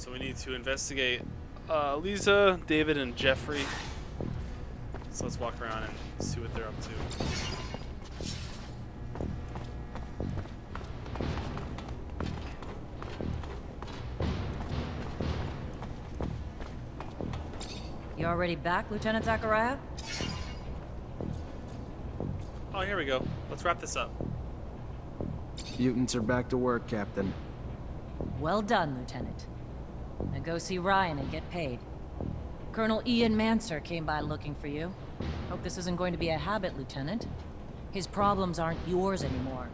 So we need to investigate Lisa, David, and Jeffrey. So let's walk around and see what they're up to. You already back, Lieutenant Zachariah? Oh, here we go. Let's wrap this up. Mutants are back to work, Captain. Well done, Lieutenant. Now go see Ryan and get paid. Colonel Ian Mancer came by looking for you. Hope this isn't going to be a habit, Lieutenant. His problems aren't yours anymore.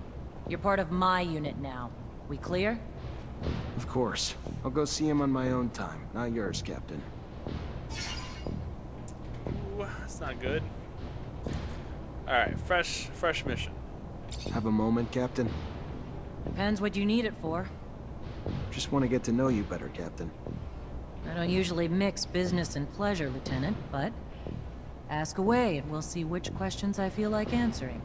You're part of my unit now. We clear? Of course. I'll go see him on my own time, not yours, Captain. Ooh, that's not good. Alright, fresh mission. Have a moment, Captain? Depends what you need it for. Just want to get to know you better, Captain. I don't usually mix business and pleasure, Lieutenant, but ask away and we'll see which questions I feel like answering.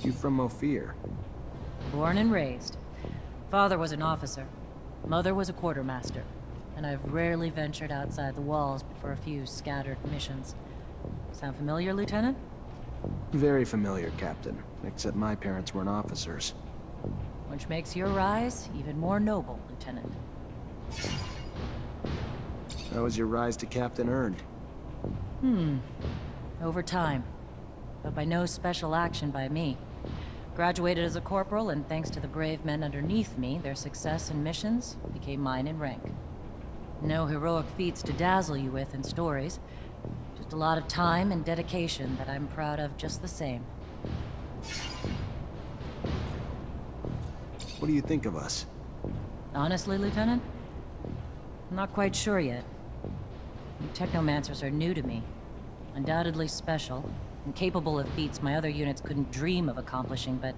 You from Ophir? Born and raised. Father was an officer. Mother was a quartermaster. And I've rarely ventured outside the walls but for a few scattered missions. Sound familiar, Lieutenant? Very familiar, Captain. Except my parents weren't officers. Which makes your rise even more noble, Lieutenant. How was your rise to Captain earned? Over time. But by no special action by me. Graduated as a corporal, and thanks to the brave men underneath me, their success and missions became mine in rank. No heroic feats to dazzle you with in stories. Just a lot of time and dedication that I'm proud of just the same. What do you think of us? Honestly, Lieutenant? I'm not quite sure yet. You Technomancers are new to me. Undoubtedly special, and capable of feats my other units couldn't dream of accomplishing, but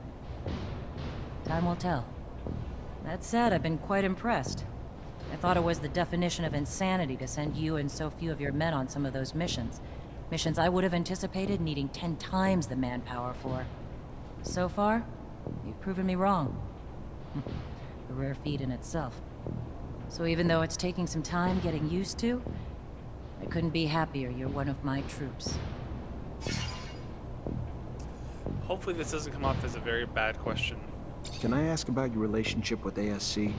time will tell. That said, I've been quite impressed. I thought it was the definition of insanity to send you and so few of your men on some of those missions. Missions I would have anticipated needing 10 times the manpower for. So far, you've proven me wrong. A rare feat in itself. So even though it's taking some time getting used to, I couldn't be happier you're one of my troops. Hopefully this doesn't come off as a very bad question. Can I ask about your relationship with ASC?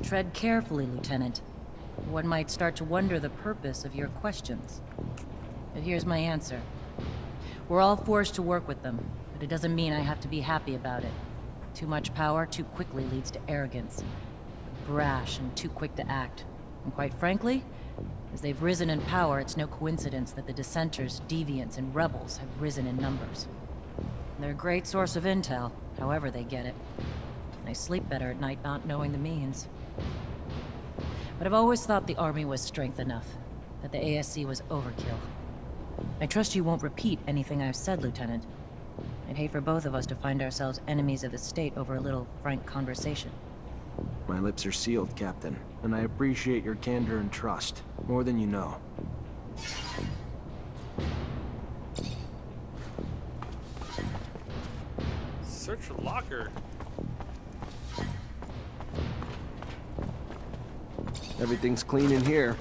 Tread carefully, Lieutenant. One might start to wonder the purpose of your questions. But here's my answer. We're all forced to work with them, but it doesn't mean I have to be happy about it. Too much power too quickly leads to arrogance. Brash and too quick to act. And quite frankly, as they've risen in power, it's no coincidence that the dissenters, deviants, and rebels have risen in numbers. They're a great source of intel, however they get it. I sleep better at night not knowing the means. But I've always thought the army was strength enough, that the ASC was overkill. I trust you won't repeat anything I've said, Lieutenant. I'd hate for both of us to find ourselves enemies of the state over a little frank conversation. My lips are sealed, Captain, and I appreciate your candor and trust, more than you know. Search for locker. Everything's clean in here.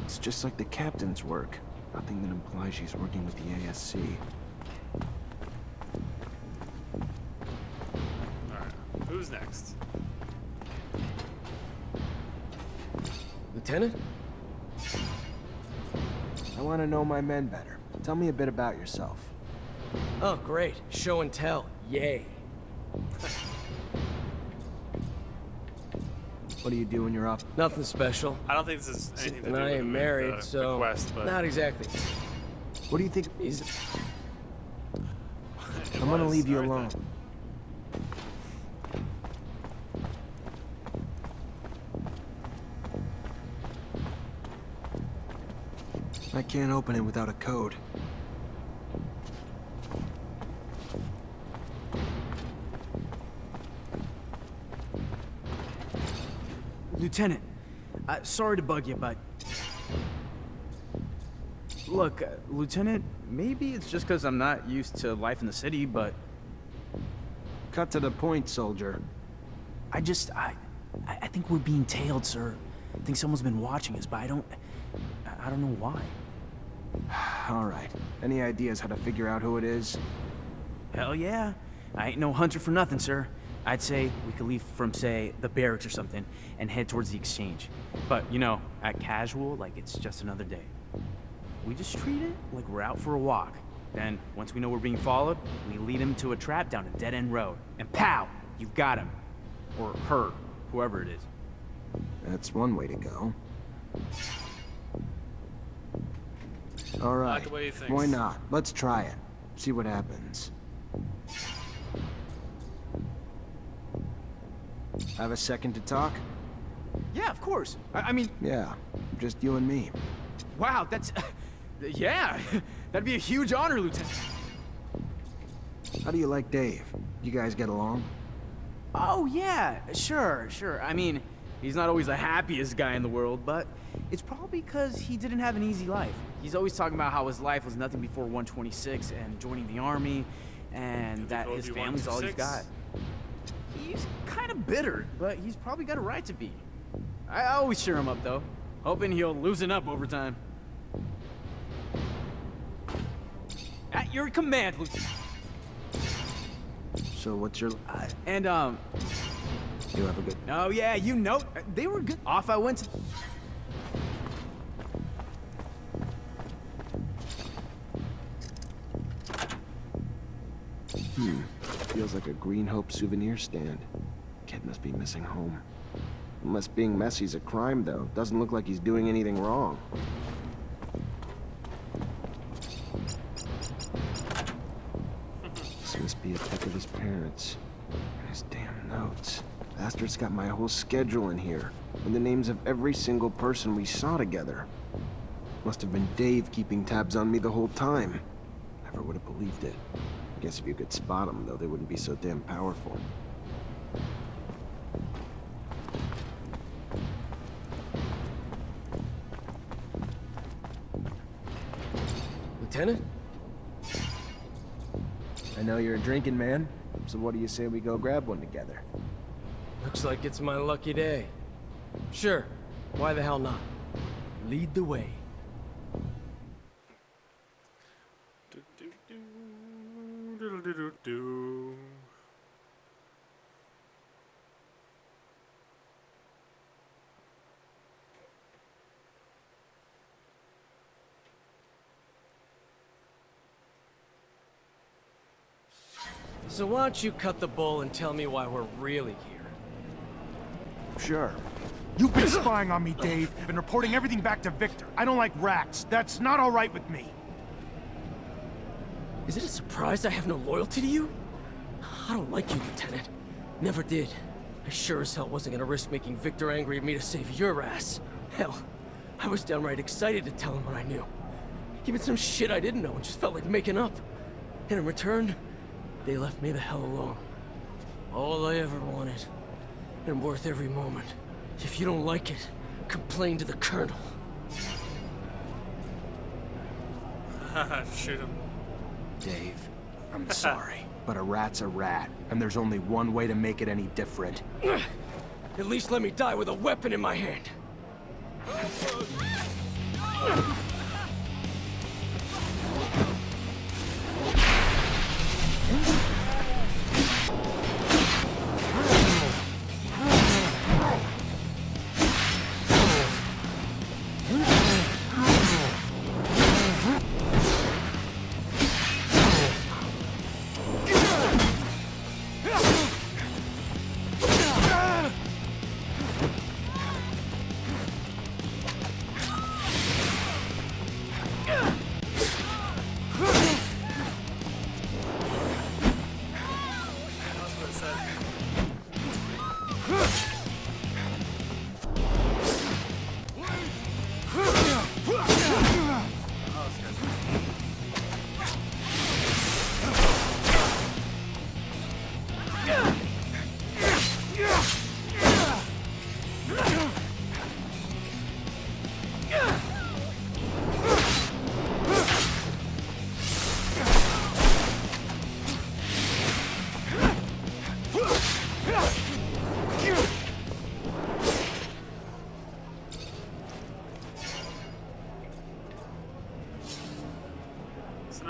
It's just like the captain's work. Nothing that implies she's working with the ASC. Alright, who's next? Lieutenant? I want to know my men better. Tell me a bit about yourself. Oh, great. Show and tell. Yay. What do you do when you're off? Nothing special. I don't think this is anything to And do I with am the, married, the so quest, but not exactly. What do you think? He's... I'm gonna leave you alone. I can't open it without a code. Lieutenant, sorry to bug you, but Look, Lieutenant, maybe it's just because I'm not used to life in the city, but Cut to the point, soldier. I think we're being tailed, sir. I think someone's been watching us, but I don't know why. All right. Any ideas how to figure out who it is? Hell yeah. I ain't no hunter for nothing, sir. I'd say we could leave from, say, the barracks or something and head towards the exchange. But, you know, act casual like it's just another day. We just treat it like we're out for a walk. Then, once we know we're being followed, we lead him to a trap down a dead-end road. And pow! You've got him. Or her. Whoever it is. That's one way to go. All right. the way he thinks. Why not? Let's try it. See what happens. Have a second to talk? Yeah, of course. I mean, Yeah, just you and me. wow, that's... yeah, that'd be a huge honor, Lieutenant. How do you like Dave? You guys get along? Oh, yeah, sure. I mean, he's not always the happiest guy in the world, but it's probably because he didn't have an easy life. He's always talking about how his life was nothing before 126 and joining the army, and that his family's all he's got. He's kind of bitter, but he's probably got a right to be. I always cheer him up, though, hoping he'll loosen up over time. At your command, Lieutenant. So what's your... And, You have a good... oh yeah, you know, they were good. Off I went to... Feels like a Green Hope souvenir stand. Kid must be missing home. Unless being messy's a crime, though. Doesn't look like he's doing anything wrong. This must be a pic of his parents. His damn notes. Bastard's got my whole schedule in here. And the names of every single person we saw together. Must have been Dave keeping tabs on me the whole time. Never would have believed it. Guess if you could spot them, though, they wouldn't be so damn powerful. Lieutenant? I know you're a drinking man, so what do you say we go grab one together? Looks like it's my lucky day. Sure, why the hell not? Lead the way. Do. So why don't you cut the bull and tell me why we're really here? Sure. You've been spying on me, Dave. Been reporting everything back to Victor. I don't like rats. That's not all right with me. Is it a surprise I have no loyalty to you? I don't like you, Lieutenant. Never did. I sure as hell wasn't gonna risk making Victor angry at me to save your ass. Hell, I was downright excited to tell him what I knew. Even some shit I didn't know and just felt like making up. And in return, they left me the hell alone. All I ever wanted, and worth every moment. If you don't like it, complain to the Colonel. Shoot him. Dave, I'm sorry, but a rat's a rat, and there's only one way to make it any different. At least let me die with a weapon in my hand.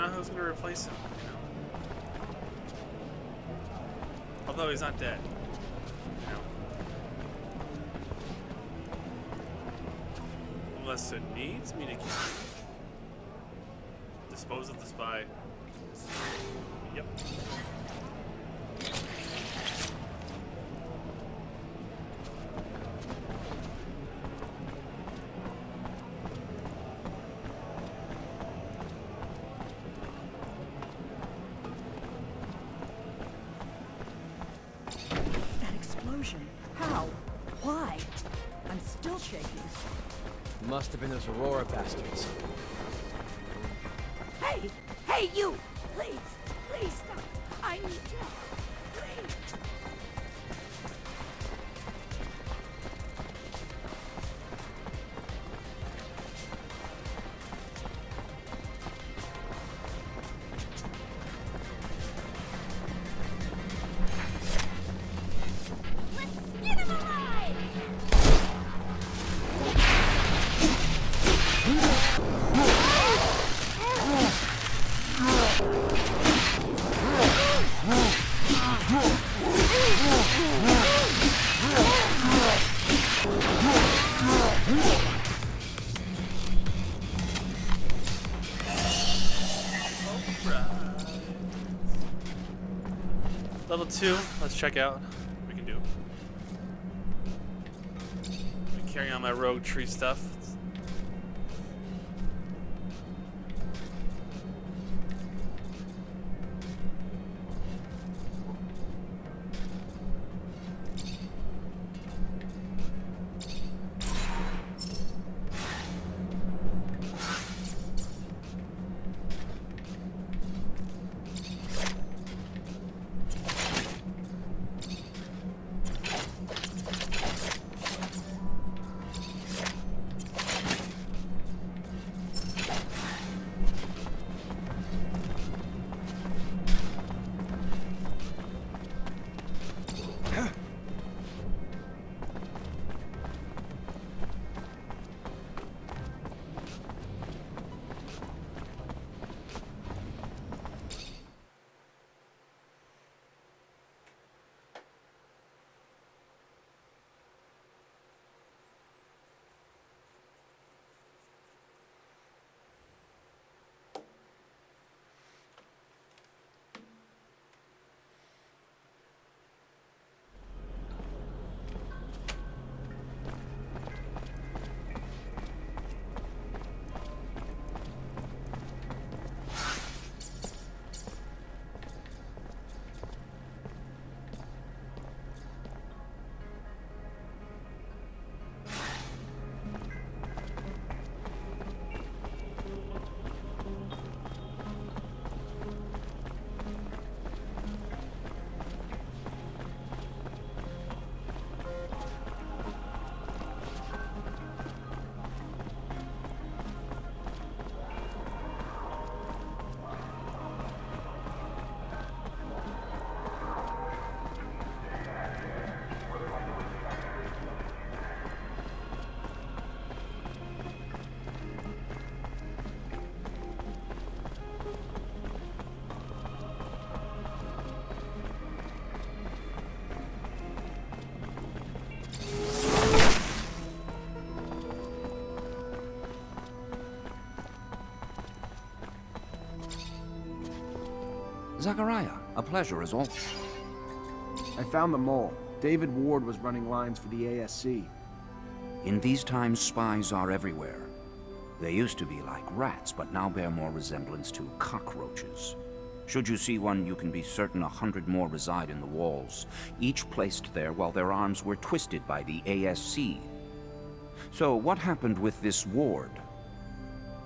know who's gonna replace him, you know. Although he's not dead. You know. Unless it needs me to kill him. Dispose of the spy. Yep. That explosion. How? Why? I'm still shaking. Must have been those Aurora bastards. Hey! Hey, you! Please! Please stop! I need help! Please! Let's get him alive! Level 2, let's check out what we can do. I'm carrying on my rogue tree stuff. Zachariah, a pleasure as always. I found the mole. David Ward was running lines for the ASC. In these times, spies are everywhere. They used to be like rats, but now bear more resemblance to cockroaches. Should you see one, you can be certain 100 more reside in the walls, each placed there while their arms were twisted by the ASC. So what happened with this Ward?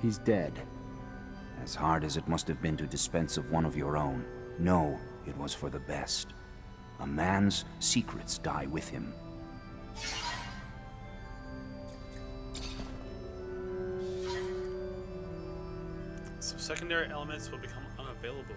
He's dead. As hard as it must have been to dispense of one of your own, know it was for the best. A man's secrets die with him. So secondary elements will become unavailable.